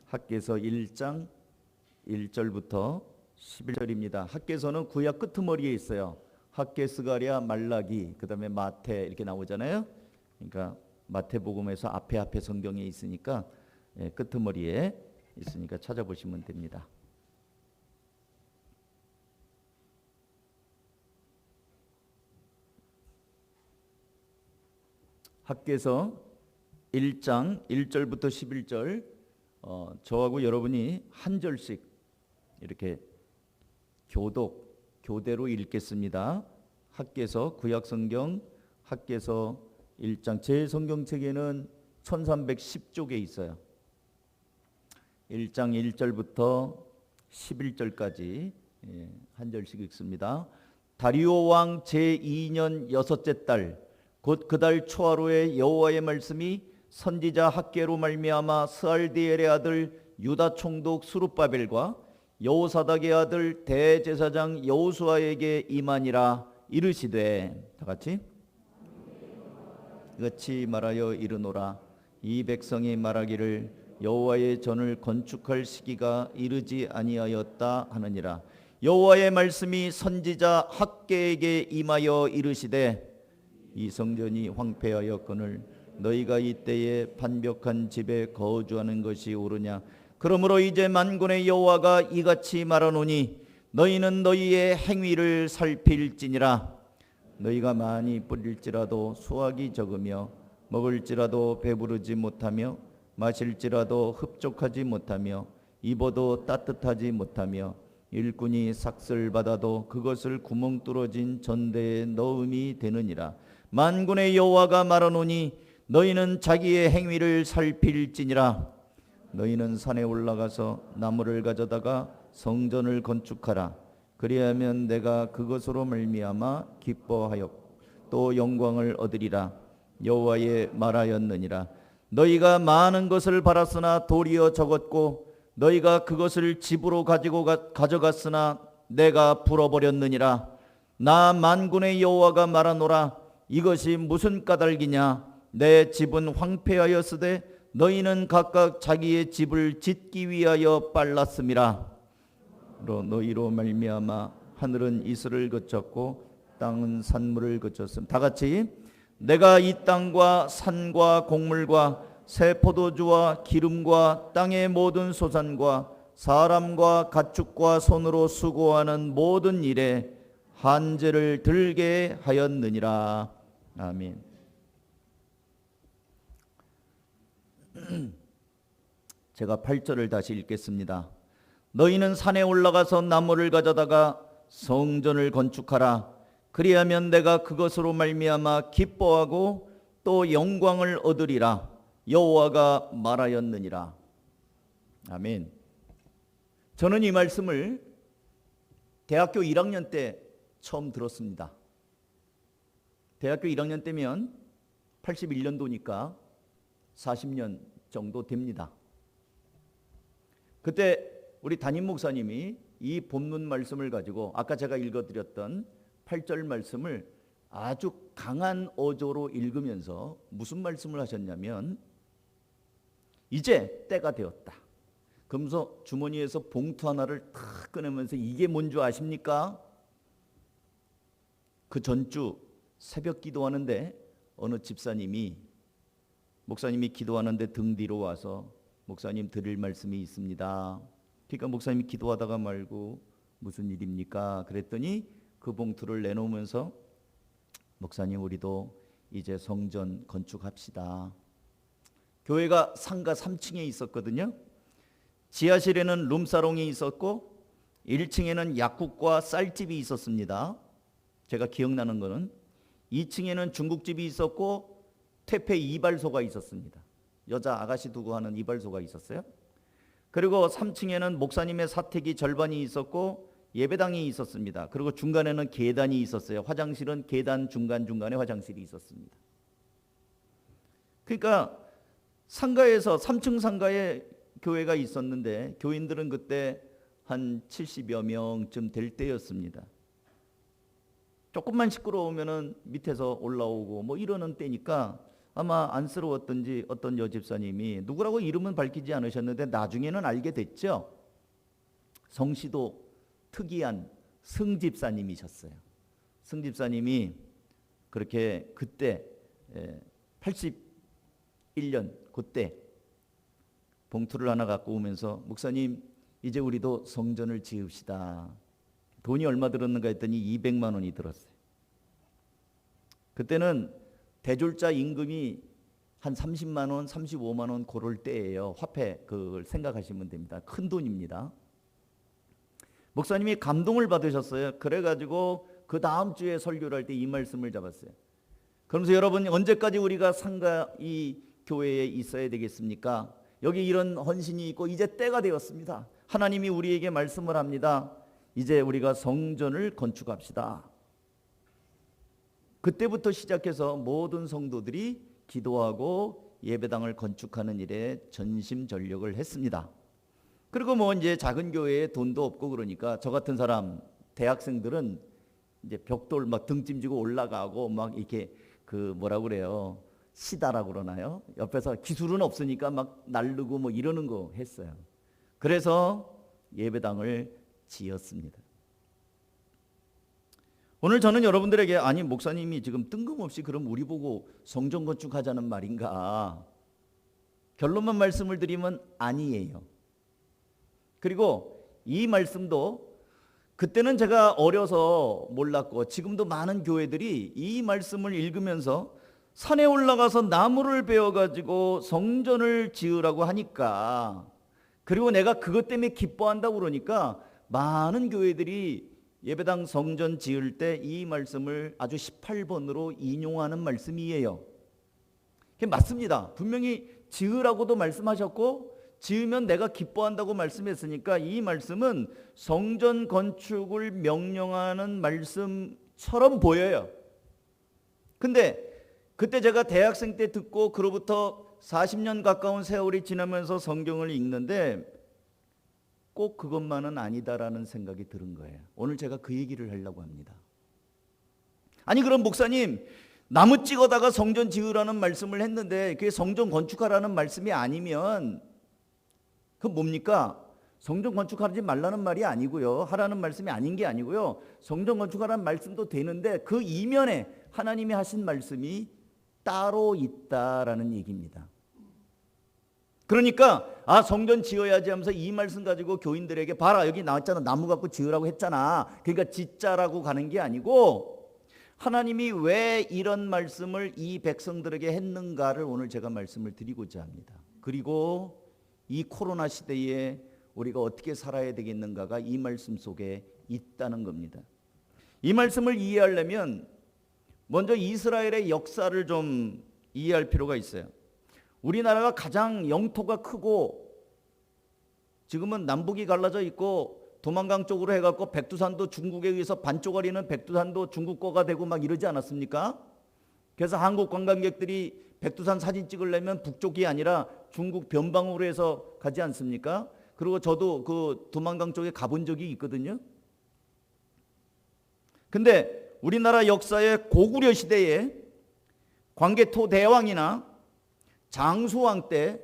학개서 1장 1절부터 11절입니다. 학개서는 구약 끄트머리에 있어요. 학개, 스가랴, 말라기, 그 다음에 마태 이렇게 나오잖아요. 그러니까 마태복음에서 앞에 성경에 있으니까 끄트머리에 있으니까 찾아보시면 됩니다. 학개서 1장 1절부터 11절 저하고 여러분이 한 절씩 이렇게 교대로 읽겠습니다. 학개서 구약성경 학개서 1장 제 성경책에는 1310쪽에 있어요. 1장 1절부터 11절까지 한 절씩 읽습니다. 다리오 왕 제2년 여섯째 달 곧 그 달 초하루에 여호와의 말씀이 선지자 학개로 말미암아 스알디엘의 아들 유다 총독 스룹바벨과 여호사닥의 아들 대제사장 여호수아에게 임하니라. 이르시되, 다 같이 이같이 말하여 이르노라. 이 백성이 말하기를 여호와의 전을 건축할 시기가 이르지 아니하였다 하느니라. 여호와의 말씀이 선지자 학개에게 임하여 이르시되, 이 성전이 황폐하였거늘 너희가 이때에 반벽한 집에 거주하는 것이 옳으냐. 그러므로 이제 만군의 여호와가 이같이 말하노니 너희는 너희의 행위를 살필지니라. 너희가 많이 뿌릴지라도 수확이 적으며 먹을지라도 배부르지 못하며 마실지라도 흡족하지 못하며 입어도 따뜻하지 못하며 일꾼이 삭슬 받아도 그것을 구멍 뚫어진 전대에 넣음이 되느니라. 만군의 여호와가 말하노니 너희는 자기의 행위를 살필지니라. 너희는 산에 올라가서 나무를 가져다가 성전을 건축하라. 그리하면 내가 그것으로 말미암아 기뻐하여 또 영광을 얻으리라. 여호와의 말하였느니라. 너희가 많은 것을 바랐으나 도리어 적었고 너희가 그것을 집으로 가져갔으나 내가 불어버렸느니라. 나 만군의 여호와가 말하노라. 이것이 무슨 까닭이냐. 내 집은 황폐하였으되 너희는 각각 자기의 집을 짓기 위하여 빨랐음이라. 너희로 말미암아 하늘은 이슬을 그쳤고 땅은 산물을 그쳤음. 다 같이 내가 이 땅과 산과 곡물과 새 포도주와 기름과 땅의 모든 소산과 사람과 가축과 손으로 수고하는 모든 일에 한죄를 들게 하였느니라. 아멘. 제가 8절을 다시 읽겠습니다. 너희는 산에 올라가서 나무를 가져다가 성전을 건축하라. 그리하면 내가 그것으로 말미암아 기뻐하고 또 영광을 얻으리라. 여호와가 말하였느니라. 아멘. 저는 이 말씀을 대학교 1학년 때 처음 들었습니다. 대학교 1학년 때면 81년도니까 40년 정도 됩니다. 그때 우리 담임 목사님이 이 본문 말씀을 가지고 아까 제가 읽어드렸던 8절 말씀을 아주 강한 어조로 읽으면서 무슨 말씀을 하셨냐면, 이제 때가 되었다. 그러면서 주머니에서 봉투 하나를 탁 꺼내면서 이게 뭔 줄 아십니까? 그 전주 새벽 기도하는데 어느 집사님이 목사님이 기도하는데 등 뒤로 와서 목사님 드릴 말씀이 있습니다. 그러니까 목사님이 기도하다가 말고 무슨 일입니까? 그랬더니 그 봉투를 내놓으면서 목사님 우리도 이제 성전 건축합시다. 교회가 상가 3층에 있었거든요. 지하실에는 룸사롱이 있었고 1층에는 약국과 쌀집이 있었습니다. 제가 기억나는 거는 2층에는 중국집이 있었고 퇴폐 이발소가 있었습니다. 여자 아가씨 두고 하는 이발소가 있었어요. 그리고 3층에는 목사님의 사택이 절반이 있었고 예배당이 있었습니다. 그리고 중간에는 계단이 있었어요. 화장실은 계단 중간중간에 화장실이 있었습니다. 그러니까 상가에서 3층 상가에 교회가 있었는데 교인들은 그때 한 70여 명쯤 될 때였습니다. 조금만 시끄러우면은 밑에서 올라오고 뭐 이러는 때니까 아마 안쓰러웠던지 어떤 여집사님이 누구라고 이름은 밝히지 않으셨는데 나중에는 알게 됐죠. 성씨도 특이한 승집사님이셨어요. 승집사님이 그렇게 그때 81년 그때 봉투를 하나 갖고 오면서 목사님 이제 우리도 성전을 지읍시다. 돈이 얼마 들었는가 했더니 200만 원이 들었어요. 그때는 대졸자 임금이 한 30만 원, 35만 원 고를 때예요. 화폐 그걸 생각하시면 됩니다. 큰 돈입니다. 목사님이 감동을 받으셨어요. 그래가지고 그 다음 주에 설교를 할 때 이 말씀을 잡았어요. 그러면서 여러분 언제까지 우리가 상가 이 교회에 있어야 되겠습니까? 여기 이런 헌신이 있고 이제 때가 되었습니다. 하나님이 우리에게 말씀을 합니다. 이제 우리가 성전을 건축합시다. 그때부터 시작해서 모든 성도들이 기도하고 예배당을 건축하는 일에 전심전력을 했습니다. 그리고 뭐 이제 작은 교회에 돈도 없고 그러니까 저 같은 사람 대학생들은 이제 벽돌 막 등짐지고 올라가고 막 이렇게 그 뭐라 그래요? 시다라고 그러나요? 옆에서 기술은 없으니까 막 날르고 뭐 이러는 거 했어요. 그래서 예배당을 지었습니다. 오늘 저는 여러분들에게 아니 목사님이 지금 뜬금없이 그럼 우리 보고 성전 건축하자는 말인가? 결론만 말씀을 드리면 아니에요. 그리고 이 말씀도 그때는 제가 어려서 몰랐고 지금도 많은 교회들이 이 말씀을 읽으면서 산에 올라가서 나무를 베어가지고 성전을 지으라고 하니까 그리고 내가 그것 때문에 기뻐한다고 그러니까 많은 교회들이 예배당 성전 지을 때 이 말씀을 아주 18번으로 인용하는 말씀이에요. 그게 맞습니다. 분명히 지으라고도 말씀하셨고 지으면 내가 기뻐한다고 말씀했으니까 이 말씀은 성전 건축을 명령하는 말씀처럼 보여요. 근데 그때 제가 대학생 때 듣고 그로부터 40년 가까운 세월이 지나면서 성경을 읽는데 꼭 그것만은 아니다라는 생각이 들은 거예요. 오늘 제가 그 얘기를 하려고 합니다. 아니 그럼 목사님 나무 찍어다가 성전 지으라는 말씀을 했는데 그게 성전 건축하라는 말씀이 아니면 그 뭡니까? 성전 건축하지 말라는 말이 아니고요. 하라는 말씀이 아닌 게 아니고요. 성전 건축하라는 말씀도 되는데 그 이면에 하나님이 하신 말씀이 따로 있다라는 얘기입니다. 그러니까 성전 지어야지 하면서 이 말씀 가지고 교인들에게 봐라 여기 나왔잖아 나무 갖고 지으라고 했잖아 그러니까 짓자라고 가는 게 아니고 하나님이 왜 이런 말씀을 이 백성들에게 했는가를 오늘 제가 말씀을 드리고자 합니다. 그리고 이 코로나 시대에 우리가 어떻게 살아야 되겠는가가 이 말씀 속에 있다는 겁니다. 이 말씀을 이해하려면 먼저 이스라엘의 역사를 좀 이해할 필요가 있어요. 우리나라가 가장 영토가 크고 지금은 남북이 갈라져 있고 도만강 쪽으로 해갖고 백두산도 중국에 의해서 반쪽짜리는 백두산도 중국 거가 되고 막 이러지 않았습니까? 그래서 한국 관광객들이 백두산 사진 찍으려면 북쪽이 아니라 중국 변방으로 해서 가지 않습니까? 그리고 저도 그 도만강 쪽에 가본 적이 있거든요. 근데 우리나라 역사의 고구려 시대에 광개토 대왕이나 장수왕 때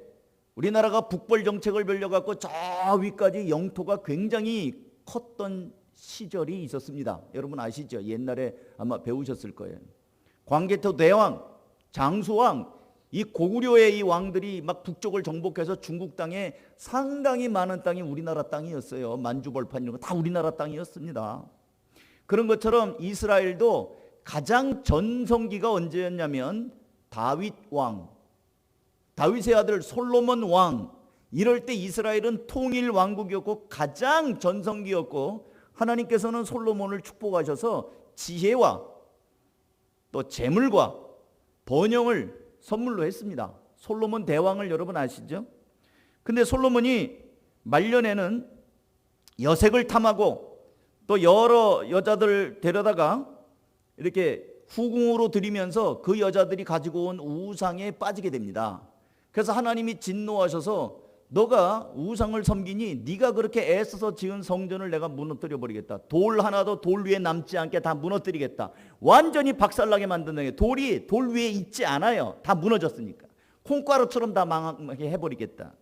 우리나라가 북벌 정책을 벌려갖고 저 위까지 영토가 굉장히 컸던 시절이 있었습니다. 여러분 아시죠? 옛날에 아마 배우셨을 거예요. 광개토 대왕, 장수왕, 이 고구려의 이 왕들이 막 북쪽을 정복해서 중국 땅에 상당히 많은 땅이 우리나라 땅이었어요. 만주벌판 이런 거 다 우리나라 땅이었습니다. 그런 것처럼 이스라엘도 가장 전성기가 언제였냐면 다윗 왕, 다윗의 아들 솔로몬 왕 이럴 때 이스라엘은 통일 왕국이었고 가장 전성기였고 하나님께서는 솔로몬을 축복하셔서 지혜와 또 재물과 번영을 선물로 했습니다. 솔로몬 대왕을 여러분 아시죠? 근데 솔로몬이 말년에는 여색을 탐하고 또 여러 여자들 데려다가 이렇게 후궁으로 들이면서 그 여자들이 가지고 온 우상에 빠지게 됩니다. 그래서 하나님이 진노하셔서 너가 우상을 섬기니 네가 그렇게 애써서 지은 성전을 내가 무너뜨려 버리겠다. 돌 하나도 돌 위에 남지 않게 다 무너뜨리겠다. 완전히 박살나게 만든다. 돌이 돌 위에 있지 않아요. 다 무너졌으니까. 콩가루처럼 다 망하게 해버리겠다.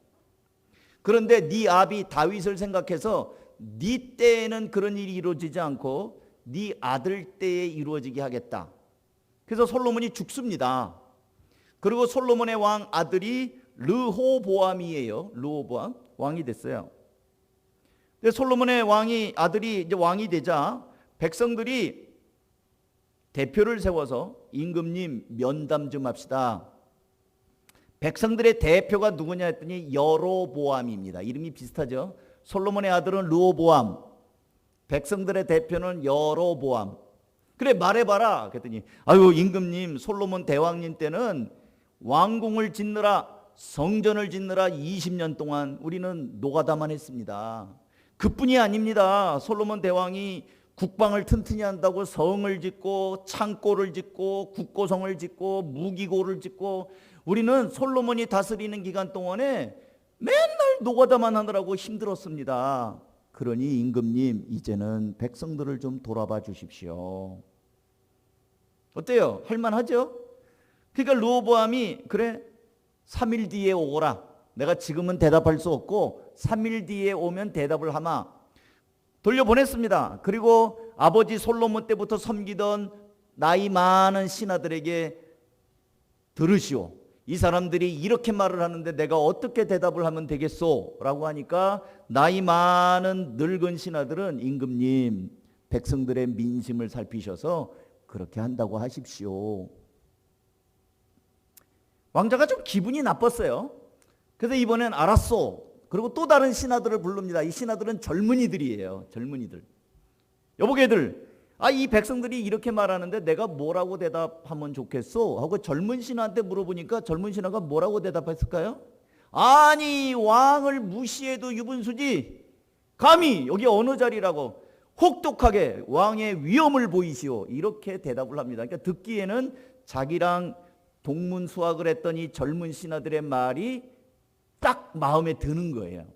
그런데 네 아비 다윗을 생각해서 네 때에는 그런 일이 이루어지지 않고 네 아들 때에 이루어지게 하겠다. 그래서 솔로몬이 죽습니다. 그리고 솔로몬의 왕 아들이 르호보암이에요. 르호보암 왕이 됐어요. 근데 솔로몬의 아들이 이제 왕이 되자 백성들이 대표를 세워서 임금님 면담 좀 합시다. 백성들의 대표가 누구냐 했더니 여로보암입니다. 이름이 비슷하죠. 솔로몬의 아들은 르호보암, 백성들의 대표는 여로보암. 그래 말해봐라 그랬더니 아유 임금님 솔로몬 대왕님 때는 왕궁을 짓느라 성전을 짓느라 20년 동안 우리는 노가다만 했습니다. 그뿐이 아닙니다. 솔로몬 대왕이 국방을 튼튼히 한다고 성을 짓고 창고를 짓고 국고성을 짓고 무기고를 짓고 우리는 솔로몬이 다스리는 기간 동안에 맨날 노가다만 하느라고 힘들었습니다. 그러니 임금님 이제는 백성들을 좀 돌아봐 주십시오. 어때요? 할만하죠? 그러니까 르호보암이 그래 3일 뒤에 오거라. 내가 지금은 대답할 수 없고 3일 뒤에 오면 대답을 하마. 돌려보냈습니다. 그리고 아버지 솔로몬 때부터 섬기던 나이 많은 신하들에게 들으시오. 이 사람들이 이렇게 말을 하는데 내가 어떻게 대답을 하면 되겠소? 라고 하니까 나이 많은 늙은 신하들은 임금님 백성들의 민심을 살피셔서 그렇게 한다고 하십시오. 왕자가 좀 기분이 나빴어요. 그래서 이번엔 알았소. 그리고 또 다른 신하들을 부릅니다. 이 신하들은 젊은이들이에요. 젊은이들. 여보게들, 이 백성들이 이렇게 말하는데 내가 뭐라고 대답하면 좋겠소? 하고 젊은 신하한테 물어보니까 젊은 신하가 뭐라고 대답했을까요? 아니 왕을 무시해도 유분수지 감히 여기 어느 자리라고 혹독하게 왕의 위엄을 보이시오. 이렇게 대답을 합니다. 그러니까 듣기에는 자기랑 동문수학을 했던 이 젊은 신하들의 말이 딱 마음에 드는 거예요.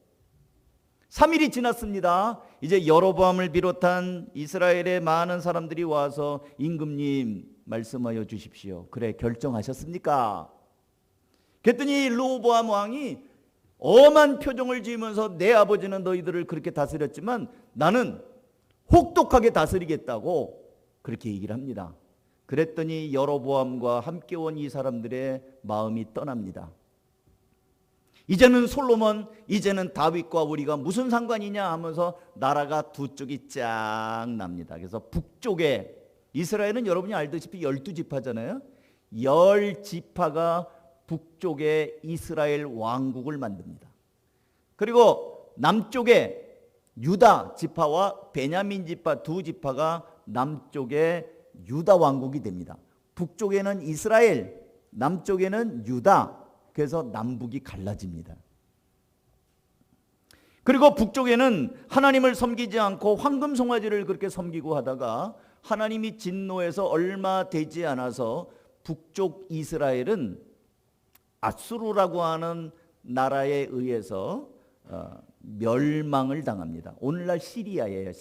3일이 지났습니다. 이제 여로보암을 비롯한 이스라엘의 많은 사람들이 와서 임금님 말씀하여 주십시오. 그래 결정하셨습니까? 그랬더니 르호보암 왕이 엄한 표정을 지으면서 내 아버지는 너희들을 그렇게 다스렸지만 나는 혹독하게 다스리겠다고 그렇게 얘기를 합니다. 그랬더니 여로보암과 함께 온 이 사람들의 마음이 떠납니다. 이제는 솔로몬, 이제는 다윗과 우리가 무슨 상관이냐 하면서 나라가 두 쪽이 쫙 납니다. 그래서 북쪽에 이스라엘은 여러분이 알다시피 12지파잖아요. 10지파가 북쪽에 이스라엘 왕국을 만듭니다. 그리고 남쪽에 유다 지파와 베냐민 지파 두 지파가 남쪽에 유다 왕국이 됩니다. 북쪽에는 이스라엘, 남쪽에는 유다. 그래서 남북이 갈라집니다. 그리고 북쪽에는 하나님을 섬기지 않고 황금송아지를 그렇게 섬기고 하다가 하나님이 진노해서 얼마 되지 않아서 북쪽 이스라엘은 아수르라고 하는 나라에 의해서 멸망을 당합니다. 오늘날 시리아예요.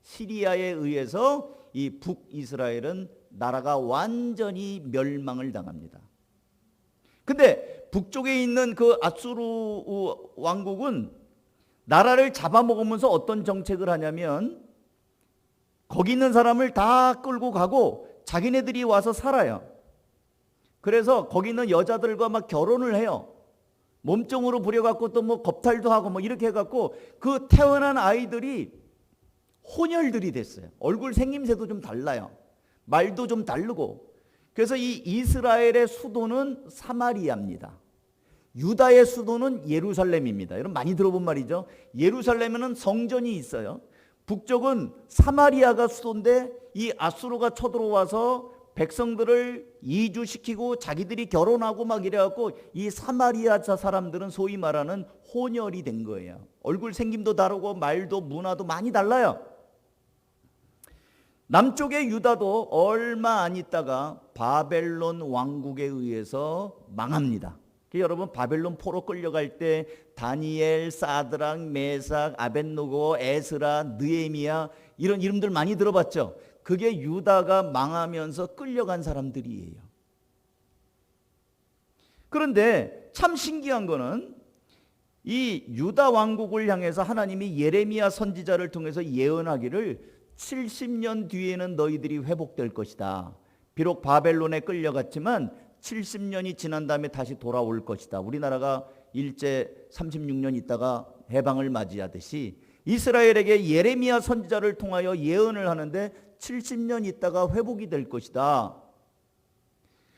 시리아에 의해서 이 북이스라엘은 나라가 완전히 멸망을 당합니다. 근데 북쪽에 있는 그 아수르 왕국은 나라를 잡아먹으면서 어떤 정책을 하냐면 거기 있는 사람을 다 끌고 가고 자기네들이 와서 살아요. 그래서 거기 있는 여자들과 막 결혼을 해요. 몸종으로 부려갖고 또 뭐 겁탈도 하고 뭐 이렇게 해갖고 그 태어난 아이들이 혼혈들이 됐어요. 얼굴 생김새도 좀 달라요. 말도 좀 다르고. 그래서 이 이스라엘의 수도는 사마리아입니다. 유다의 수도는 예루살렘입니다. 여러분 많이 들어본 말이죠. 예루살렘에는 성전이 있어요. 북쪽은 사마리아가 수도인데 이 아수르가 쳐들어와서 백성들을 이주시키고 자기들이 결혼하고 막 이래갖고 이 사마리아 사람들은 소위 말하는 혼혈이 된 거예요. 얼굴 생김도 다르고 말도 문화도 많이 달라요. 남쪽의 유다도 얼마 안 있다가 바벨론 왕국에 의해서 망합니다. 여러분 바벨론 포로 끌려갈 때 다니엘, 사드락, 메삭, 아벳노고, 에스라, 느헤미야 이런 이름들 많이 들어봤죠. 그게 유다가 망하면서 끌려간 사람들이에요. 그런데 참 신기한 거는 이 유다 왕국을 향해서 하나님이 예레미야 선지자를 통해서 예언하기를 70년 뒤에는 너희들이 회복될 것이다. 비록 바벨론에 끌려갔지만 70년이 지난 다음에 다시 돌아올 것이다. 우리나라가 일제 36년 있다가 해방을 맞이하듯이 이스라엘에게 예레미야 선지자를 통하여 예언을 하는데 70년 있다가 회복이 될 것이다.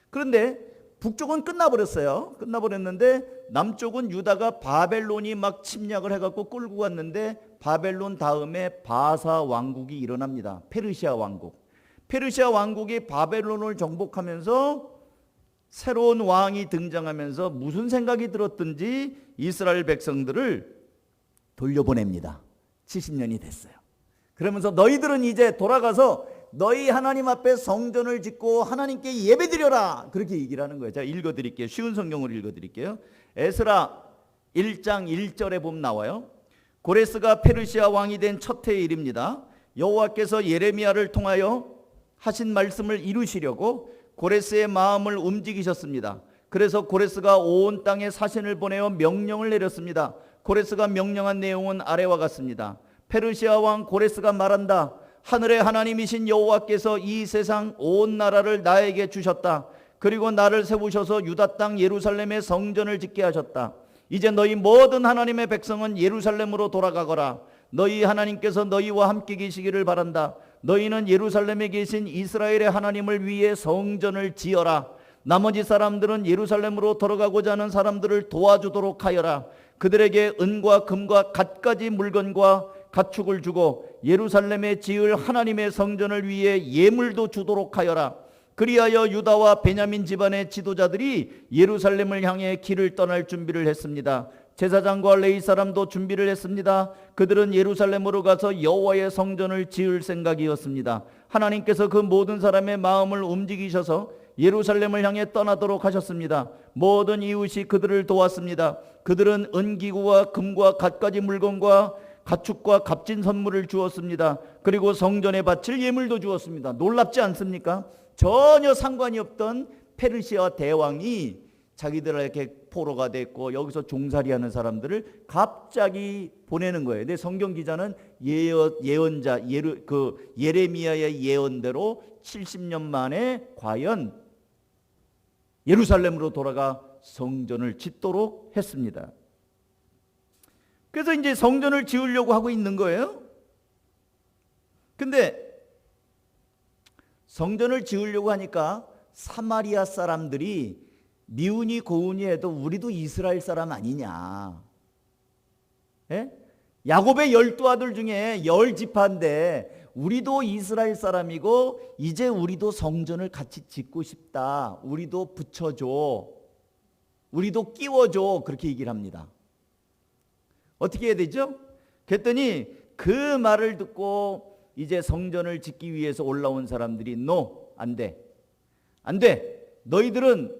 그런데 북쪽은 끝나버렸어요. 끝나버렸는데 남쪽은 유다가 바벨론이 막 침략을 해갖고 끌고 갔는데 바벨론 다음에 바사 왕국이 일어납니다. 페르시아 왕국. 페르시아 왕국이 바벨론을 정복하면서 새로운 왕이 등장하면서 무슨 생각이 들었든지 이스라엘 백성들을 돌려보냅니다. 70년이 됐어요. 그러면서 너희들은 이제 돌아가서 너희 하나님 앞에 성전을 짓고 하나님께 예배드려라. 그렇게 얘기를 하는 거예요. 제가 읽어드릴게요. 쉬운 성경으로 읽어드릴게요. 에스라 1장 1절에 보면 나와요. 고레스가 페르시아 왕이 된 첫 해의 일입니다. 여호와께서 예레미야를 통하여 하신 말씀을 이루시려고 고레스의 마음을 움직이셨습니다. 그래서 고레스가 온 땅에 사신을 보내어 명령을 내렸습니다. 고레스가 명령한 내용은 아래와 같습니다. 페르시아 왕 고레스가 말한다. 하늘의 하나님이신 여호와께서 이 세상 온 나라를 나에게 주셨다. 그리고 나를 세우셔서 유다 땅 예루살렘에 성전을 짓게 하셨다. 이제 너희 모든 하나님의 백성은 예루살렘으로 돌아가거라. 너희 하나님께서 너희와 함께 계시기를 바란다. 너희는 예루살렘에 계신 이스라엘의 하나님을 위해 성전을 지어라. 나머지 사람들은 예루살렘으로 돌아가고자 하는 사람들을 도와주도록 하여라. 그들에게 은과 금과 갖가지 물건과 가축을 주고 예루살렘에 지을 하나님의 성전을 위해 예물도 주도록 하여라. 그리하여 유다와 베냐민 집안의 지도자들이 예루살렘을 향해 길을 떠날 준비를 했습니다. 제사장과 레위 사람도 준비를 했습니다. 그들은 예루살렘으로 가서 여호와의 성전을 지을 생각이었습니다. 하나님께서 그 모든 사람의 마음을 움직이셔서 예루살렘을 향해 떠나도록 하셨습니다. 모든 이웃이 그들을 도왔습니다. 그들은 은기구와 금과 갖가지 물건과 가축과 값진 선물을 주었습니다. 그리고 성전에 바칠 예물도 주었습니다. 놀랍지 않습니까? 전혀 상관이 없던 페르시아 대왕이 자기들에게 포로가 됐고 여기서 종살이하는 사람들을 갑자기 보내는 거예요. 근데 성경 기자는 예언자 예레미야의 예언대로 70년 만에 과연 예루살렘으로 돌아가 성전을 짓도록 했습니다. 그래서 이제 성전을 지으려고 하고 있는 거예요. 근데 성전을 지으려고 하니까 사마리아 사람들이 미우니 고우니 해도 우리도 이스라엘 사람 아니냐. 예? 야곱의 12아들 중에 10지파인데 우리도 이스라엘 사람이고 이제 우리도 성전을 같이 짓고 싶다. 우리도 붙여줘. 우리도 끼워줘. 그렇게 얘기를 합니다. 어떻게 해야 되죠? 그랬더니 그 말을 듣고 이제 성전을 짓기 위해서 올라온 사람들이 안 돼. 안 돼. 너희들은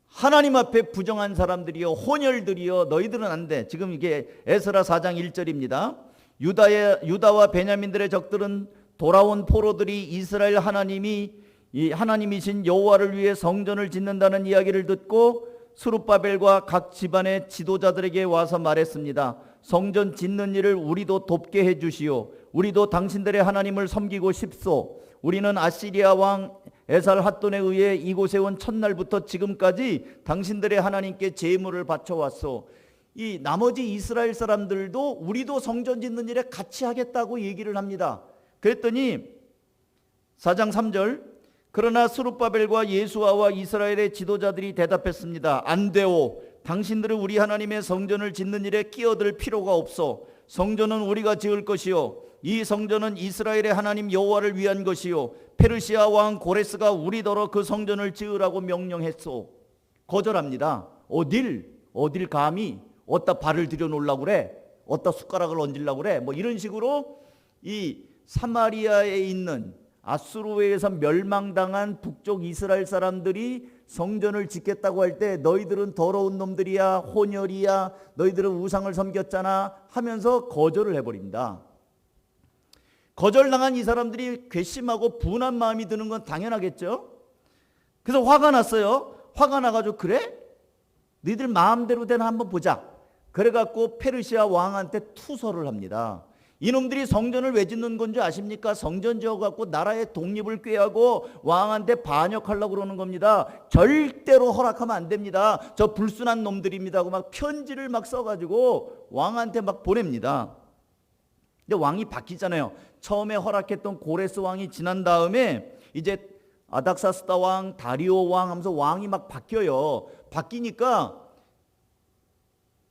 하나님 앞에 부정한 사람들이요 혼혈들이요 너희들은 안 돼. 지금 이게 에스라 4장 1절입니다. 유다와 베냐민들의 적들은 돌아온 포로들이 이스라엘 하나님이신 여호와를 위해 성전을 짓는다는 이야기를 듣고 스룹바벨과 각 집안의 지도자들에게 와서 말했습니다. 성전 짓는 일을 우리도 돕게 해주시오. 우리도 당신들의 하나님을 섬기고 싶소. 우리는 아시리아 왕 에살핫돈에 의해 이곳에 온 첫날부터 지금까지 당신들의 하나님께 제물을 바쳐왔소. 이 나머지 이스라엘 사람들도 우리도 성전 짓는 일에 같이 하겠다고 얘기를 합니다. 그랬더니 4장 3절 그러나 스룹바벨과 예수아와 이스라엘의 지도자들이 대답했습니다. 안 되오. 당신들은 우리 하나님의 성전을 짓는 일에 끼어들 필요가 없소. 성전은 우리가 지을 것이요 이 성전은 이스라엘의 하나님 여호와를 위한 것이요 페르시아 왕 고레스가 우리더러 그 성전을 지으라고 명령했소. 거절합니다. 어딜 감히 어디다 발을 들여놓으려고 그래? 어디다 숟가락을 얹으려고 그래? 뭐 이런 식으로 이 사마리아에 있는 아수르에 의해서 멸망당한 북쪽 이스라엘 사람들이 성전을 짓겠다고 할 때 너희들은 더러운 놈들이야, 혼혈이야, 너희들은 우상을 섬겼잖아 하면서 거절을 해버립니다. 거절당한 이 사람들이 괘씸하고 분한 마음이 드는 건 당연하겠죠. 그래서 화가 났어요. 화가 나가지고 그래? 너희들 마음대로 되나 한번 보자. 그래갖고 페르시아 왕한테 투서를 합니다. 이놈들이 성전을 왜 짓는 건지 아십니까? 성전 지어갖고 나라의 독립을 꾀하고 왕한테 반역하려고 그러는 겁니다. 절대로 허락하면 안 됩니다. 저 불순한 놈들입니다 하고 막 편지를 막 써가지고 왕한테 막 보냅니다. 근데 왕이 바뀌잖아요. 처음에 허락했던 고레스 왕이 지난 다음에 이제 아닥사스다 왕, 다리오 왕 하면서 왕이 막 바뀌어요. 바뀌니까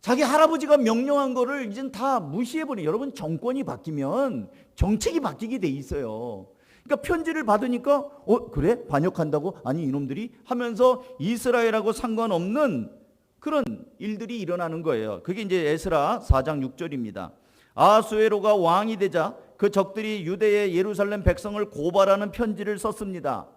자기 할아버지가 명령한 거를 이젠 다 무시해버려. 여러분, 정권이 바뀌면 정책이 바뀌게 돼 있어요. 그러니까 편지를 받으니까 그래? 반역한다고? 아니 이놈들이? 하면서 이스라엘하고 상관없는 그런 일들이 일어나는 거예요. 그게 이제 에스라 4장 6절입니다. 아하수에로가 왕이 되자 그 적들이 유대의 예루살렘 백성을 고발하는 편지를 썼습니다.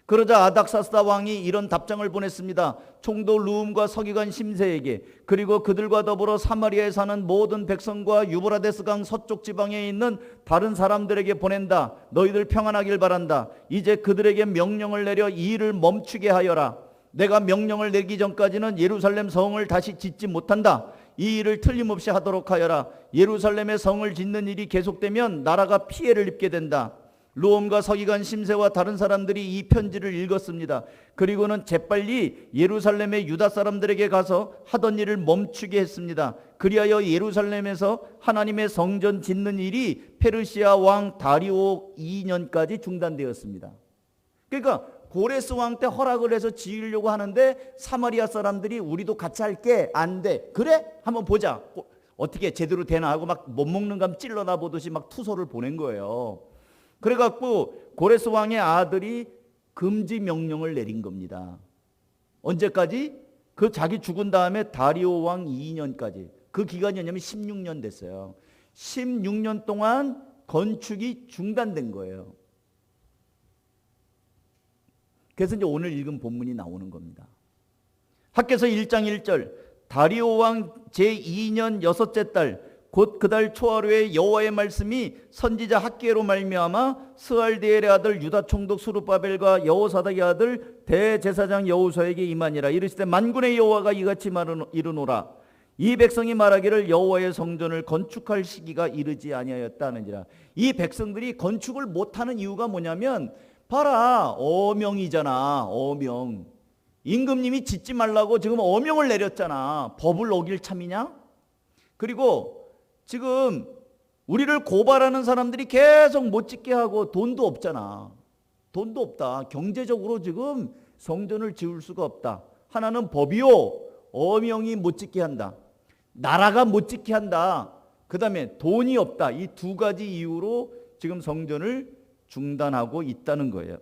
그러자 아닥사스다 왕이 이런 답장을 보냈습니다. 총독 르움과 서기관 심세에게, 그리고 그들과 더불어 사마리아에 사는 모든 백성과 유브라데스 강 서쪽 지방에 있는 다른 사람들에게 보낸다. 너희들 평안하길 바란다. 이제 그들에게 명령을 내려 이 일을 멈추게 하여라. 내가 명령을 내리기 전까지는 예루살렘 성을 다시 짓지 못한다. 이 일을 틀림없이 하도록 하여라. 예루살렘의 성을 짓는 일이 계속되면 나라가 피해를 입게 된다. 르움과 서기관 심세와 다른 사람들이 이 편지를 읽었습니다. 그리고는 재빨리 예루살렘의 유다 사람들에게 가서 하던 일을 멈추게 했습니다. 그리하여 예루살렘에서 하나님의 성전 짓는 일이 페르시아 왕 다리오 2년까지 중단되었습니다. 그러니까 고레스 왕 때 허락을 해서 지으려고 하는데 사마리아 사람들이 우리도 같이 할게. 안 돼. 그래? 한번 보자. 어떻게 제대로 되나 하고 막 못 먹는 감 찔러나 보듯이 막 투서를 보낸 거예요. 그래갖고 고레스 왕의 아들이 금지 명령을 내린 겁니다. 언제까지? 그 자기 죽은 다음에 다리오 왕 2년까지. 그 기간이 뭐냐면 16년 됐어요. 16년 동안 건축이 중단된 거예요. 그래서 이제 오늘 읽은 본문이 나오는 겁니다. 학개서 1장 1절, 다리오 왕 제2년 여섯째 달 곧 그 달 초하루에 여호와의 말씀이 선지자 학개로 말미암아 스알디엘의 아들 유다 총독 수르바벨과 여호사닥의 아들 대제사장 여호수아에게 임하니라. 이르시되 만군의 여호와가 이같이 이르노라. 이 백성이 말하기를 여호와의 성전을 건축할 시기가 이르지 아니하였다 하는지라. 이 백성들이 건축을 못하는 이유가 뭐냐면 봐라, 어명이잖아. 어명. 임금님이 짓지 말라고 지금 어명을 내렸잖아. 법을 어길 참이냐? 그리고 지금 우리를 고발하는 사람들이 계속 못 짓게 하고 돈도 없잖아. 돈도 없다. 경제적으로 지금 성전을 지을 수가 없다. 하나는 법이요, 어명이 못 짓게 한다. 나라가 못 짓게 한다. 그 다음에 돈이 없다. 이 두 가지 이유로 지금 성전을 중단하고 있다는 거예요.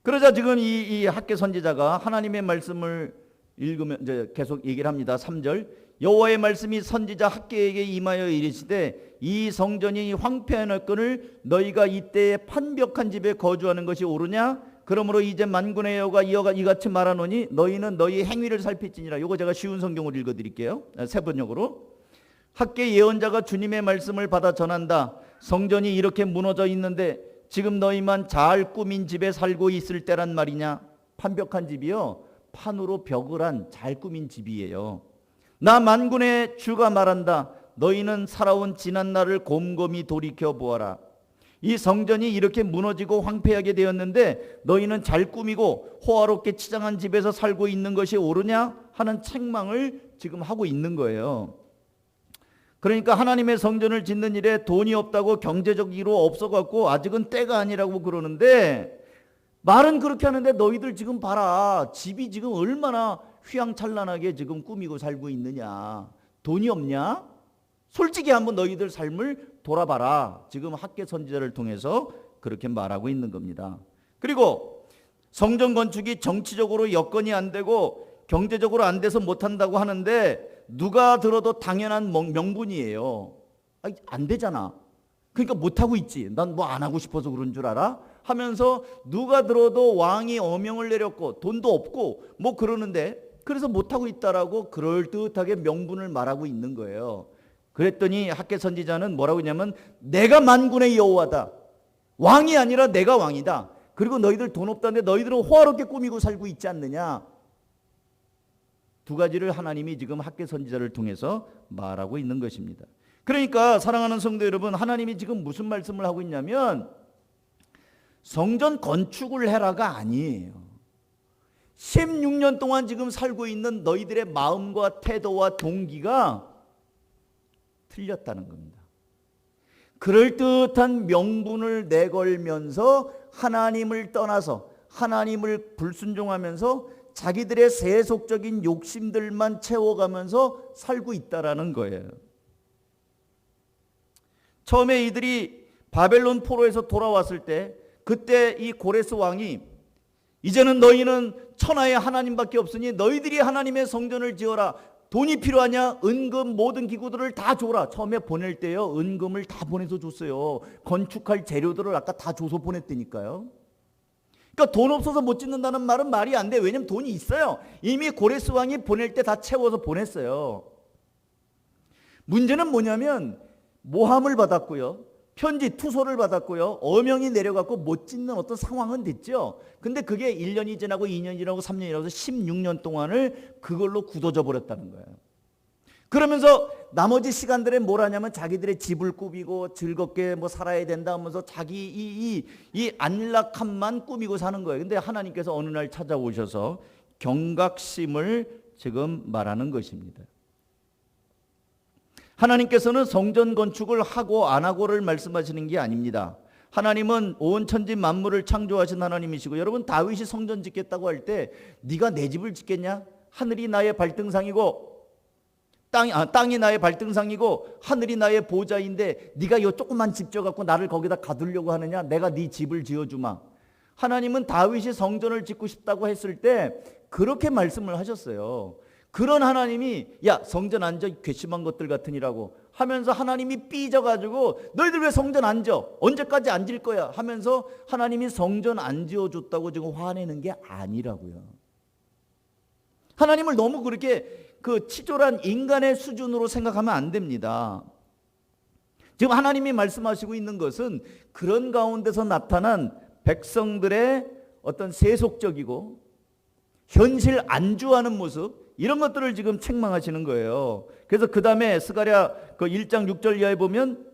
그러자 지금 이 학개 선지자가 하나님의 말씀을 읽으면 이제 계속 얘기를 합니다. 3절, 여호와의 말씀이 선지자 학개에게 임하여 이르시되 이 성전이 황폐하였거늘 너희가 이때에 판벽한 집에 거주하는 것이 옳으냐? 그러므로 이제 만군의 여호와가 이같이 말하노니 너희는 너희 행위를 살필지니라. 이거 제가 쉬운 성경으로 읽어드릴게요. 세 번역으로. 학개 예언자가 주님의 말씀을 받아 전한다. 성전이 이렇게 무너져 있는데 지금 너희만 잘 꾸민 집에 살고 있을 때란 말이냐? 판벽한 집이요, 판으로 벽을 한 잘 꾸민 집이에요. 나 만군의 주가 말한다. 너희는 살아온 지난 날을 곰곰이 돌이켜 보아라. 이 성전이 이렇게 무너지고 황폐하게 되었는데 너희는 잘 꾸미고 호화롭게 치장한 집에서 살고 있는 것이 옳으냐? 하는 책망을 지금 하고 있는 거예요. 그러니까 하나님의 성전을 짓는 일에 돈이 없다고, 경제적 이유로 없어갖고 아직은 때가 아니라고 그러는데, 말은 그렇게 하는데 너희들 지금 봐라. 집이 지금 얼마나 휘황찬란하게 지금 꾸미고 살고 있느냐. 돈이 없냐? 솔직히 한번 너희들 삶을 돌아봐라. 지금 학개 선지자를 통해서 그렇게 말하고 있는 겁니다. 그리고 성전 건축이 정치적으로 여건이 안 되고 경제적으로 안 돼서 못한다고 하는데 누가 들어도 당연한 명분이에요. 안 되잖아. 그러니까 못하고 있지. 난 뭐 안 하고 싶어서 그런 줄 알아? 하면서 누가 들어도 왕이 어명을 내렸고 돈도 없고 뭐 그러는데 그래서 못하고 있다라고 그럴듯하게 명분을 말하고 있는 거예요. 그랬더니 학개 선지자는 뭐라고 했냐면 내가 만군의 여호와다. 왕이 아니라 내가 왕이다. 그리고 너희들 돈 없다는데 너희들은 호화롭게 꾸미고 살고 있지 않느냐. 두 가지를 하나님이 지금 학개 선지자를 통해서 말하고 있는 것입니다. 그러니까 사랑하는 성도 여러분, 하나님이 지금 무슨 말씀을 하고 있냐면 성전 건축을 해라가 아니에요. 16년 동안 지금 살고 있는 너희들의 마음과 태도와 동기가 틀렸다는 겁니다. 그럴듯한 명분을 내걸면서 하나님을 떠나서 하나님을 불순종하면서 자기들의 세속적인 욕심들만 채워가면서 살고 있다라는 거예요. 처음에 이들이 바벨론 포로에서 돌아왔을 때 그때 이 고레스 왕이 이제는 너희는 천하의 하나님밖에 없으니 너희들이 하나님의 성전을 지어라. 돈이 필요하냐? 은금 모든 기구들을 다 줘라. 처음에 보낼 때요 은금을 다 보내서 줬어요. 건축할 재료들을 아까 다 줘서 보냈다니까요. 그러니까 돈 없어서 못 짓는다는 말은 말이 안 돼. 왜냐면 돈이 있어요. 이미 고레스 왕이 보낼 때 다 채워서 보냈어요. 문제는 뭐냐면 모함을 받았고요. 편지 투소를 받았고요. 어명이 내려갖고 못 짓는 어떤 상황은 됐죠. 근데 그게 1년이 지나고 2년이 지나고 3년이 지나고 16년 동안을 그걸로 굳어져 버렸다는 거예요. 그러면서 나머지 시간들에 뭘 하냐면 자기들의 집을 꾸미고 즐겁게 뭐 살아야 된다 하면서 자기 이 안락함만 꾸미고 사는 거예요. 근데 하나님께서 어느 날 찾아오셔서 경각심을 지금 말하는 것입니다. 하나님께서는 성전 건축을 하고 안 하고를 말씀하시는 게 아닙니다. 하나님은 온 천지 만물을 창조하신 하나님이시고 여러분 다윗이 성전 짓겠다고 할 때 네가 내 집을 짓겠냐? 하늘이 나의 발등상이고 땅이 나의 발등상이고 하늘이 나의 보좌인데 네가 이 조그만 집 지어갖고 나를 거기다 가두려고 하느냐? 내가 네 집을 지어주마. 하나님은 다윗이 성전을 짓고 싶다고 했을 때 그렇게 말씀을 하셨어요. 그런 하나님이 야 성전 안 져 괘씸한 것들 같으니라고 하면서 하나님이 삐져가지고 너희들 왜 성전 안 져? 언제까지 안 질 거야? 하면서 하나님이 성전 안 지어줬다고 지금 화내는 게 아니라고요. 하나님을 너무 그렇게 그 치졸한 인간의 수준으로 생각하면 안 됩니다. 지금 하나님이 말씀하시고 있는 것은 그런 가운데서 나타난 백성들의 어떤 세속적이고 현실 안주하는 모습 이런 것들을 지금 책망하시는 거예요. 그래서 그 다음에 스가랴 그 1장 6절 이하에 보면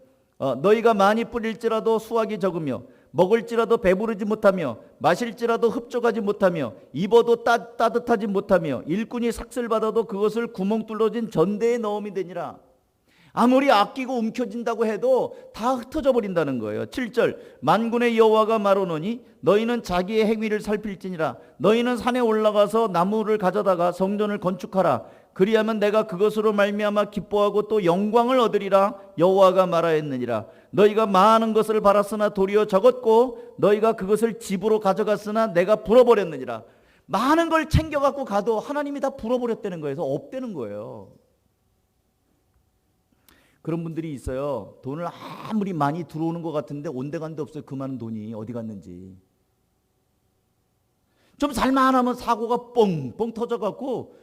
너희가 많이 뿌릴지라도 수확이 적으며 먹을지라도 배부르지 못하며 마실지라도 흡족하지 못하며 입어도 따뜻하지 못하며 일꾼이 삭슬 받아도 그것을 구멍 뚫어진 전대에 넣음이 되니라. 아무리 아끼고 움켜진다고 해도 다 흩어져 버린다는 거예요. 7절 만군의 여호와가 말하노니 너희는 자기의 행위를 살필지니라. 너희는 산에 올라가서 나무를 가져다가 성전을 건축하라. 그리하면 내가 그것으로 말미암아 기뻐하고 또 영광을 얻으리라. 여호와가 말하였느니라. 너희가 많은 것을 바랐으나 도리어 적었고 너희가 그것을 집으로 가져갔으나 내가 불어버렸느니라. 많은 걸 챙겨갖고 가도 하나님이 다 불어버렸다는 거예요. 그래서 없다는 거예요. 그런 분들이 있어요. 돈을 아무리 많이 들어오는 것 같은데 온데간데 없어요. 그 많은 돈이 어디 갔는지. 좀 살만하면 사고가 뻥뻥 터져갖고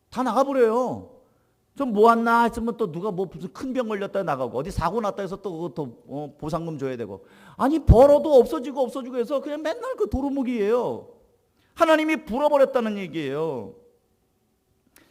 다 나가버려요. 좀 모았나 했으면 또 누가 뭐 무슨 큰 병 걸렸다 나가고 어디 사고 났다 해서 또 그것도 보상금 줘야 되고. 아니 벌어도 없어지고 해서 그냥 맨날 그 도루묵이에요. 하나님이 불어버렸다는 얘기예요.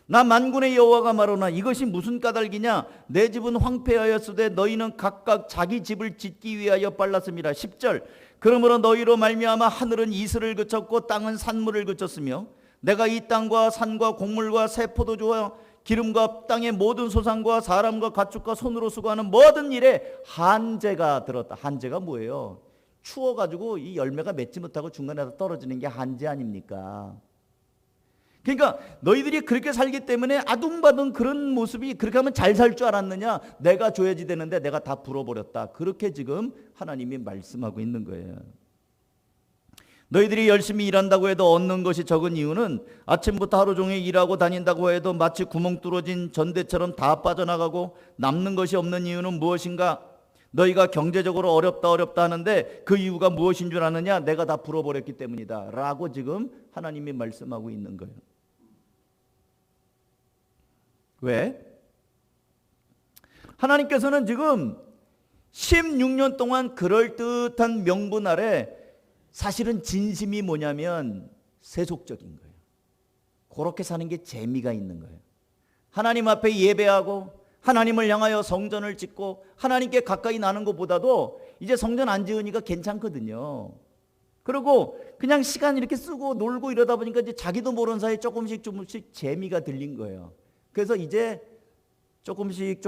나 만군의 여호와가 말하노라. 이것이 무슨 까닭이냐? 내 집은 황폐하였으되 너희는 각각 자기 집을 짓기 위하여 빨랐음이라. 10절 그러므로 너희로 말미암아 하늘은 이슬을 그쳤고 땅은 산물을 그쳤으며 내가 이 땅과 산과 곡물과 새 포도주와 기름과 땅의 모든 소산과 사람과 가축과 손으로 수고하는 모든 일에 한재가 들었다. 한재가 뭐예요? 추워가지고 이 열매가 맺지 못하고 중간에서 떨어지는 게 한재 아닙니까? 그러니까 너희들이 그렇게 살기 때문에 아둥바둥 그런 모습이 그렇게 하면 잘 살 줄 알았느냐? 내가 줘야지 되는데 내가 다 불어버렸다. 그렇게 지금 하나님이 말씀하고 있는 거예요. 너희들이 열심히 일한다고 해도 얻는 것이 적은 이유는 아침부터 하루 종일 일하고 다닌다고 해도 마치 구멍 뚫어진 전대처럼 다 빠져나가고 남는 것이 없는 이유는 무엇인가? 너희가 경제적으로 어렵다 하는데 그 이유가 무엇인 줄 아느냐? 내가 다 풀어버렸기 때문이다 라고 지금 하나님이 말씀하고 있는 거예요. 왜? 하나님께서는 지금 16년 동안 그럴듯한 명분 아래 사실은 진심이 뭐냐면 세속적인 거예요. 그렇게 사는 게 재미가 있는 거예요. 하나님 앞에 예배하고 하나님을 향하여 성전을 짓고 하나님께 가까이 나는 것보다도 이제 성전 안 지으니까 괜찮거든요. 그리고 그냥 시간 이렇게 쓰고 놀고 이러다 보니까 이제 자기도 모르는 사이에 조금씩 재미가 들린 거예요. 그래서 이제 조금씩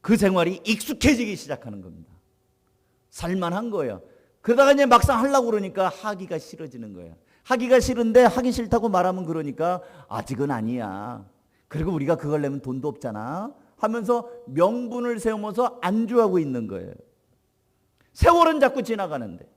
그 생활이 익숙해지기 시작하는 겁니다. 살만한 거예요. 그러다가 이제 막상 하려고 그러니까 하기가 싫어지는 거예요. 하기가 싫은데 하기 싫다고 말하면 그러니까 아직은 아니야. 그리고 우리가 그걸 내면 돈도 없잖아 하면서 명분을 세우면서 안주하고 있는 거예요. 세월은 자꾸 지나가는데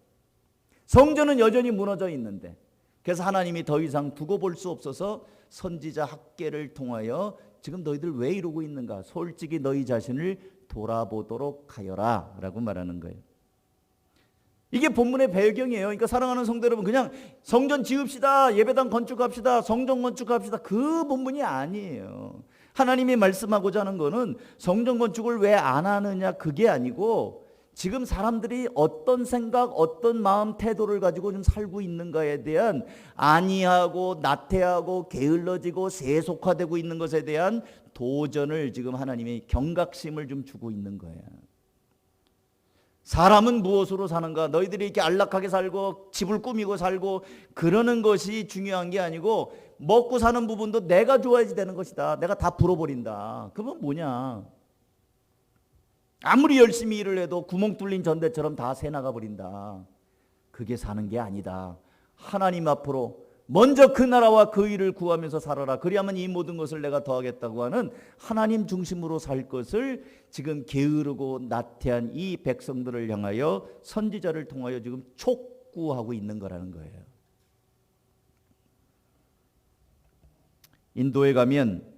성전은 여전히 무너져 있는데 그래서 하나님이 더 이상 두고 볼 수 없어서 선지자 학개를 통하여 지금 너희들 왜 이러고 있는가? 솔직히 너희 자신을 돌아보도록 하여라 라고 말하는 거예요. 이게 본문의 배경이에요. 그러니까 사랑하는 성도 여러분, 그냥 성전 지읍시다, 예배당 건축합시다, 성전 건축합시다, 그 본문이 아니에요. 하나님이 말씀하고자 하는 거는 성전 건축을 왜 안 하느냐 그게 아니고 지금 사람들이 어떤 생각, 어떤 마음, 태도를 가지고 좀 살고 있는가에 대한 안이하고 나태하고 게을러지고 세속화되고 있는 것에 대한 도전을 지금 하나님이 경각심을 좀 주고 있는 거예요. 사람은 무엇으로 사는가? 너희들이 이렇게 안락하게 살고 집을 꾸미고 살고 그러는 것이 중요한 게 아니고 먹고 사는 부분도 내가 좋아야지 되는 것이다. 내가 다 불어버린다. 그건 뭐냐? 아무리 열심히 일을 해도 구멍 뚫린 전대처럼 다 새나가 버린다. 그게 사는 게 아니다. 하나님 앞으로 먼저 그 나라와 그 일을 구하면서 살아라. 그리하면 이 모든 것을 내가 더하겠다고 하는 하나님 중심으로 살 것을 지금 게으르고 나태한 이 백성들을 향하여 선지자를 통하여 지금 촉구하고 있는 거라는 거예요. 인도에 가면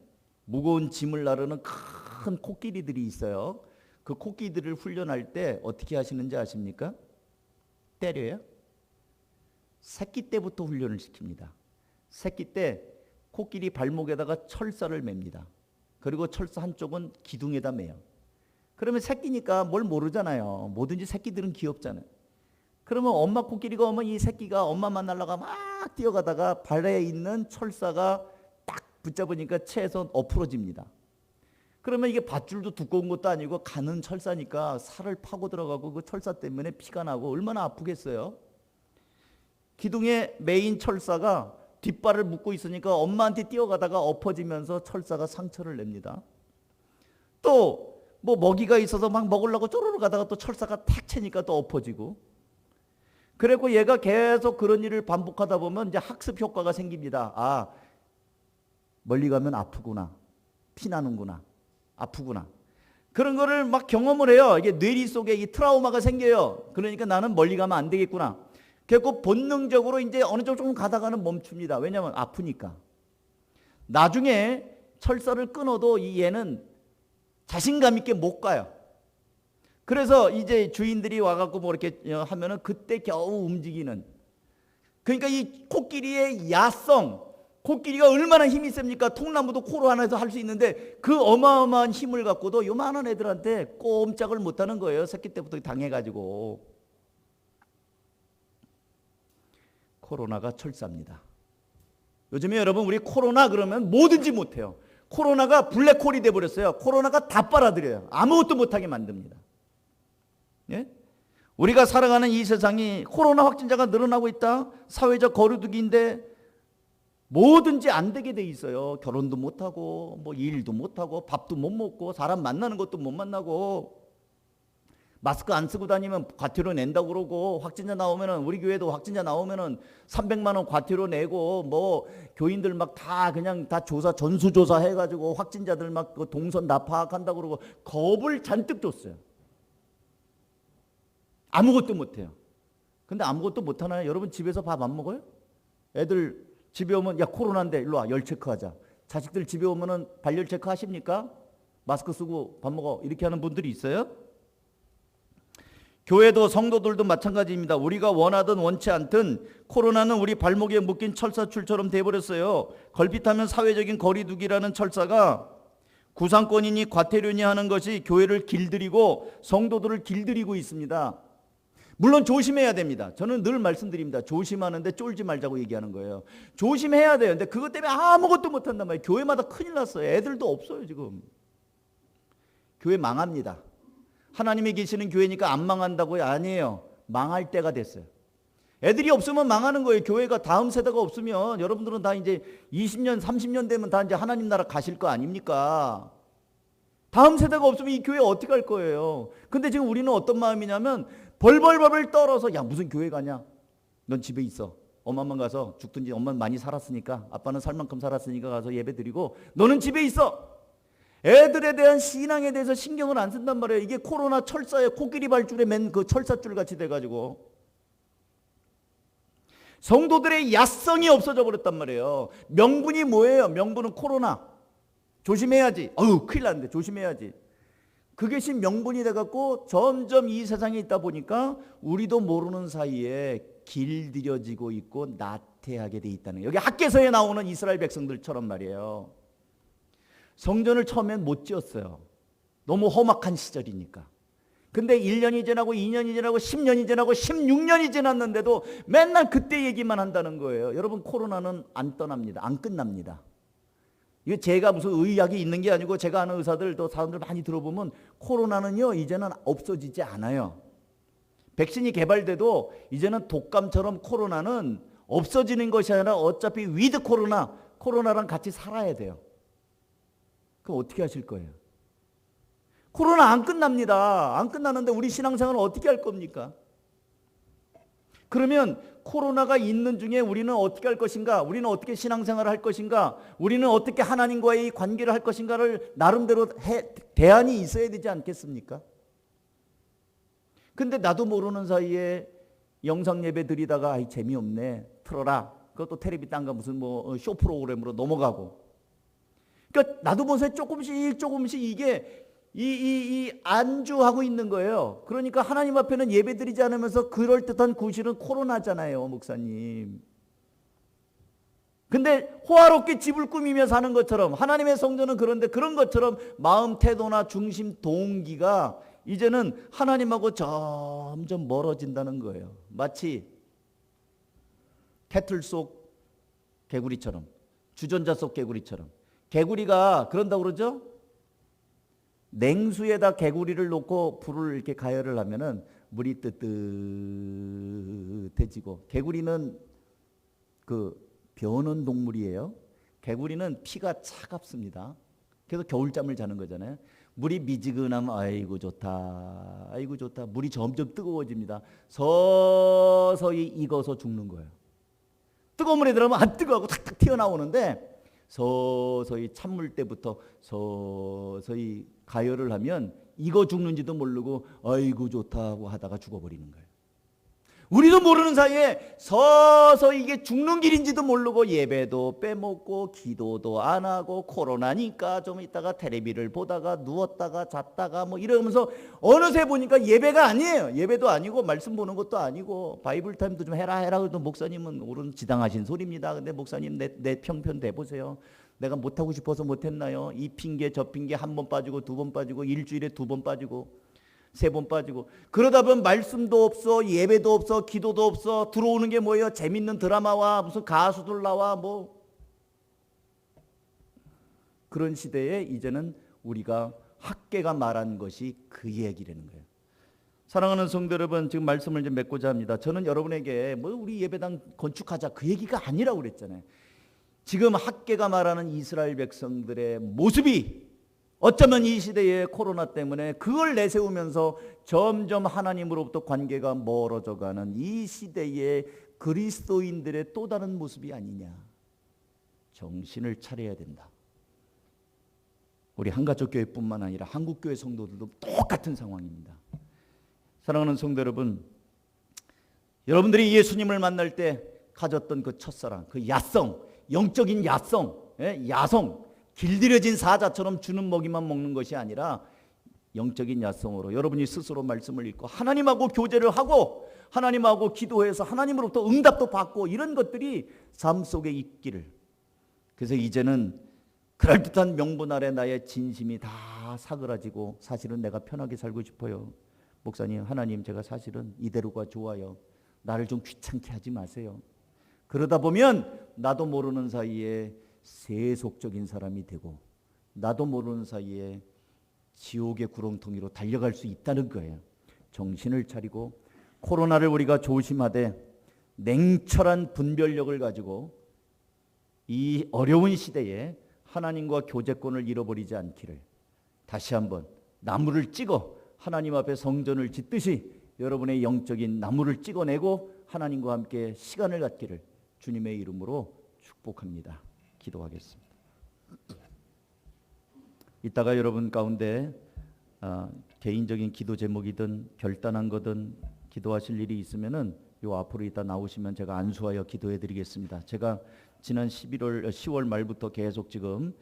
무거운 짐을 나르는 큰 코끼리들이 있어요. 그 코끼리들을 훈련할 때 어떻게 하시는지 아십니까? 때려요? 새끼 때부터 훈련을 시킵니다. 새끼 때 코끼리 발목에다가 철사를 맵니다. 그리고 철사 한쪽은 기둥에다 매요. 그러면 새끼니까 뭘 모르잖아요. 뭐든지 새끼들은 귀엽잖아요. 그러면 엄마 코끼리가 오면 이 새끼가 엄마 만나려고 막 뛰어가다가 발에 있는 철사가 딱 붙잡으니까 채에서 엎으러집니다. 그러면 이게 밧줄도 두꺼운 것도 아니고 가는 철사니까 살을 파고 들어가고 그 철사 때문에 피가 나고 얼마나 아프겠어요. 기둥에 메인 철사가 뒷발을 묶고 있으니까 엄마한테 뛰어가다가 엎어지면서 철사가 상처를 냅니다. 또 뭐 먹이가 있어서 막 먹으려고 쪼르르 가다가 또 철사가 탁 채니까 또 엎어지고. 그리고 얘가 계속 그런 일을 반복하다 보면 이제 학습 효과가 생깁니다. 아, 멀리 가면 아프구나. 피 나는구나. 아프구나. 그런 거를 막 경험을 해요. 이게 뇌리 속에 이 트라우마가 생겨요. 그러니까 나는 멀리 가면 안 되겠구나. 결국 본능적으로 이제 어느 정도 조금 가다가는 멈춥니다. 왜냐하면 아프니까. 나중에 철사를 끊어도 이 얘는 자신감 있게 못 가요. 그래서 이제 주인들이 와갖고 뭐 이렇게 하면은 그때 겨우 움직이는. 그러니까 이 코끼리의 야성, 코끼리가 얼마나 힘이 셉니까? 통나무도 코로 하나에서 할 수 있는데 그 어마어마한 힘을 갖고도 요만한 애들한테 꼼짝을 못하는 거예요. 새끼 때부터 당해가지고. 코로나가 철사입니다. 요즘에 여러분 우리 코로나 그러면 뭐든지 못해요. 코로나가 블랙홀이 돼버렸어요. 코로나가 다 빨아들여요. 아무것도 못하게 만듭니다. 예? 우리가 살아가는 이 세상이 코로나 확진자가 늘어나고 있다. 사회적 거리두기인데 뭐든지 안 되게 돼 있어요. 결혼도 못하고 뭐 일도 못하고 밥도 못 먹고 사람 만나는 것도 못 만나고 마스크 안 쓰고 다니면 과태료 낸다고 그러고 확진자 나오면은 우리 교회도 확진자 나오면은 300만 원 과태료 내고 뭐 교인들 막 다 그냥 다 조사 전수조사 해가지고 확진자들 막 그 동선 다 파악한다고 그러고 겁을 잔뜩 줬어요. 아무것도 못해요. 근데 아무것도 못하나요? 여러분 집에서 밥 안 먹어요? 애들 집에 오면 야 코로나인데 일로 와 열 체크하자. 자식들 집에 오면은 발열 체크 하십니까? 마스크 쓰고 밥 먹어 이렇게 하는 분들이 있어요? 교회도 성도들도 마찬가지입니다. 우리가 원하든 원치 않든 코로나는 우리 발목에 묶인 철사줄처럼 돼버렸어요. 걸핏하면 사회적인 거리두기라는 철사가 구상권이니 과태료니 하는 것이 교회를 길들이고 성도들을 길들이고 있습니다. 물론 조심해야 됩니다. 저는 늘 말씀드립니다. 조심하는데 쫄지 말자고 얘기하는 거예요. 조심해야 돼요. 근데 그것 때문에 아무것도 못한단 말이에요. 교회마다 큰일 났어요. 애들도 없어요 지금. 교회 망합니다. 하나님이 계시는 교회니까 안 망한다고요? 아니에요. 망할 때가 됐어요. 애들이 없으면 망하는 거예요. 교회가 다음 세대가 없으면 여러분들은 다 이제 20년, 30년 되면 다 이제 하나님 나라 가실 거 아닙니까? 다음 세대가 없으면 이 교회 어떻게 할 거예요? 근데 지금 우리는 어떤 마음이냐면 벌벌벌 떨어서 야 무슨 교회 가냐? 넌 집에 있어. 엄마만 가서 죽든지 엄마는 많이 살았으니까 아빠는 살 만큼 살았으니까 가서 예배 드리고 너는 집에 있어. 애들에 대한 신앙에 대해서 신경을 안 쓴단 말이에요. 이게 코로나 철사에 코끼리 발줄에 맨 그 철사줄 같이 돼가지고 성도들의 야성이 없어져 버렸단 말이에요. 명분이 뭐예요? 명분은 코로나. 조심해야지. 큰일 났는데 조심해야지. 그것이 명분이 돼갖고 점점 이 세상에 있다 보니까 우리도 모르는 사이에 길들여지고 있고 나태하게 돼 있다는 거예요. 여기 학개서에 나오는 이스라엘 백성들처럼 말이에요. 성전을 처음엔 못 지었어요. 너무 험악한 시절이니까. 근데 1년이 지나고 2년이 지나고 10년이 지나고 16년이 지났는데도 맨날 그때 얘기만 한다는 거예요. 여러분 코로나는 안 떠납니다. 안 끝납니다. 이게 제가 무슨 의학이 있는 게 아니고 제가 아는 의사들 또 사람들 많이 들어보면 코로나는요 이제는 없어지지 않아요. 백신이 개발돼도 이제는 독감처럼 코로나는 없어지는 것이 아니라 어차피 위드 코로나랑 같이 살아야 돼요. 그럼 어떻게 하실 거예요? 코로나 안 끝납니다. 안 끝나는데 우리 신앙생활은 어떻게 할 겁니까? 그러면 코로나가 있는 중에 우리는 어떻게 할 것인가? 우리는 어떻게 신앙생활을 할 것인가? 우리는 어떻게 하나님과의 관계를 할 것인가를 나름대로 대안이 있어야 되지 않겠습니까? 근데 나도 모르는 사이에 영상 예배 드리다가 아이 재미없네 틀어라. 그것도 텔레비 딴가 무슨 뭐 쇼 프로그램으로 넘어가고. 그러니까 나도 보세요. 조금씩 이게 이 안주하고 있는 거예요. 그러니까 하나님 앞에는 예배드리지 않으면서 그럴듯한 구실은 코로나잖아요, 목사님. 근데 호화롭게 집을 꾸미며 사는 것처럼 하나님의 성전은 그런데 그런 것처럼 마음 태도나 중심 동기가 이제는 하나님하고 점점 멀어진다는 거예요. 마치 캐틀 속 개구리처럼, 주전자 속 개구리처럼. 개구리가 그런다고 그러죠? 냉수에다 개구리를 놓고 불을 이렇게 가열을 하면은 물이 뜨뜻해지고, 개구리는 그 벼는 동물이에요. 개구리는 피가 차갑습니다. 그래서 겨울잠을 자는 거잖아요. 물이 미지근하면 아이고 좋다, 아이고 좋다. 물이 점점 뜨거워집니다. 서서히 익어서 죽는 거예요. 뜨거운 물에 들어가면 안 뜨거워하고 탁탁 튀어나오는데 서서히 찬물 때부터 서서히 가열을 하면 익어 죽는지도 모르고 아이고 좋다 하고 하다가 죽어버리는 거예요. 우리도 모르는 사이에 서서히 이게 죽는 길인지도 모르고 예배도 빼먹고 기도도 안 하고 코로나니까 좀 있다가 텔레비를 보다가 누웠다가 잤다가 뭐 이러면서 어느새 보니까 예배가 아니에요. 예배도 아니고 말씀 보는 것도 아니고 바이블 타임도 좀 해라 그래도 목사님은 옳은 지당하신 소리입니다. 근데 목사님 내 평편 대보세요. 내가 못하고 싶어서 못했나요? 이 핑계 저 핑계 한 번 빠지고 두 번 빠지고 일주일에 2번 빠지고 3번 빠지고 그러다 보면 말씀도 없어, 예배도 없어, 기도도 없어. 들어오는 게 뭐예요? 재밌는 드라마와 무슨 가수들 나와 뭐. 그런 시대에 이제는 우리가 학계가 말한 것이 그 얘기라는 거예요. 사랑하는 성도 여러분, 지금 말씀을 좀 맺고자 합니다. 저는 여러분에게 뭐 우리 예배당 건축하자 그 얘기가 아니라고 그랬잖아요. 지금 학계가 말하는 이스라엘 백성들의 모습이 어쩌면 이 시대의 코로나 때문에 그걸 내세우면서 점점 하나님으로부터 관계가 멀어져가는 이 시대의 그리스도인들의 또 다른 모습이 아니냐. 정신을 차려야 된다. 우리 한가족교회뿐만 아니라 한국교회 성도들도 똑같은 상황입니다. 사랑하는 성도 여러분, 여러분들이 예수님을 만날 때 가졌던 그 첫사랑, 그 야성, 영적인 야성, 야성, 길들여진 사자처럼 주는 먹이만 먹는 것이 아니라 영적인 야성으로 여러분이 스스로 말씀을 읽고 하나님하고 교제를 하고 하나님하고 기도해서 하나님으로부터 응답도 받고 이런 것들이 삶 속에 있기를. 그래서 이제는 그럴듯한 명분 아래 나의 진심이 다 사그라지고 사실은 내가 편하게 살고 싶어요. 목사님, 하나님, 제가 사실은 이대로가 좋아요. 나를 좀 귀찮게 하지 마세요. 그러다 보면 나도 모르는 사이에 세속적인 사람이 되고 나도 모르는 사이에 지옥의 구렁텅이로 달려갈 수 있다는 거예요. 정신을 차리고 코로나를 우리가 조심하되 냉철한 분별력을 가지고 이 어려운 시대에 하나님과 교제권을 잃어버리지 않기를. 다시 한번 나무를 찍어 하나님 앞에 성전을 짓듯이 여러분의 영적인 나무를 찍어내고 하나님과 함께 시간을 갖기를 주님의 이름으로 축복합니다. 기도하겠습니다. 이따가 여러분 가운데 개인적인 기도 제목이든 결단한 거든 기도하실 일이 있으면은 요 앞으로 이따 나오시면 제가 안수하여 기도해 드리겠습니다. 제가 지난 10월 말부터 계속 지금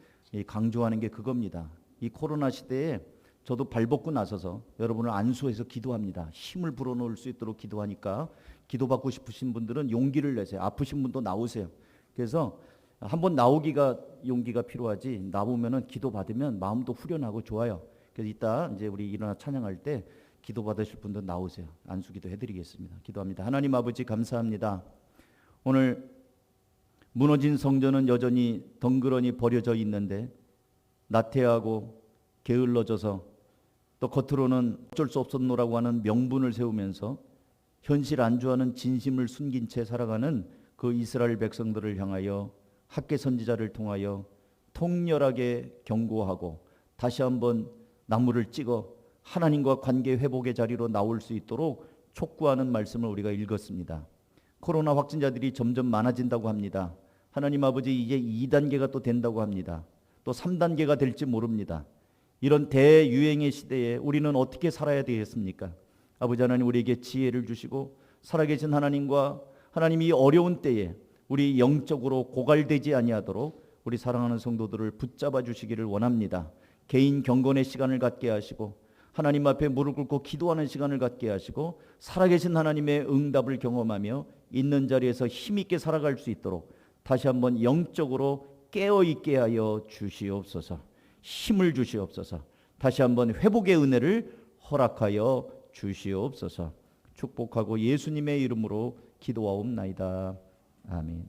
강조하는 게 그겁니다. 이 코로나 시대에 저도 발벗고 나서서 여러분을 안수해서 기도합니다. 힘을 불어넣을 수 있도록 기도하니까 기도받고 싶으신 분들은 용기를 내세요. 아프신 분도 나오세요. 그래서 한번 나오기가 용기가 필요하지 나오면은 기도받으면 마음도 후련하고 좋아요. 그래서 이따 이제 우리 일어나 찬양할 때 기도받으실 분들 나오세요. 안수기도 해드리겠습니다. 기도합니다. 하나님 아버지 감사합니다. 오늘 무너진 성전은 여전히 덩그러니 버려져 있는데 나태하고 게을러져서 또 겉으로는 어쩔 수 없었노라고 하는 명분을 세우면서 현실 안주하는 진심을 숨긴 채 살아가는 그 이스라엘 백성들을 향하여 학계 선지자를 통하여 통렬하게 경고하고 다시 한번 나무를 찍어 하나님과 관계 회복의 자리로 나올 수 있도록 촉구하는 말씀을 우리가 읽었습니다. 코로나 확진자들이 점점 많아진다고 합니다. 하나님 아버지 이제 2단계가 또 된다고 합니다. 또 3단계가 될지 모릅니다. 이런 대유행의 시대에 우리는 어떻게 살아야 되겠습니까? 아버지 하나님 우리에게 지혜를 주시고 살아계신 하나님과 하나님이 어려운 때에 우리 영적으로 고갈되지 아니하도록 우리 사랑하는 성도들을 붙잡아 주시기를 원합니다. 개인 경건의 시간을 갖게 하시고 하나님 앞에 무릎 꿇고 기도하는 시간을 갖게 하시고 살아계신 하나님의 응답을 경험하며 있는 자리에서 힘있게 살아갈 수 있도록 다시 한번 영적으로 깨어있게 하여 주시옵소서. 힘을 주시옵소서. 다시 한번 회복의 은혜를 허락하여 주시옵소서. 축복하고 예수님의 이름으로 기도하옵나이다. 아멘.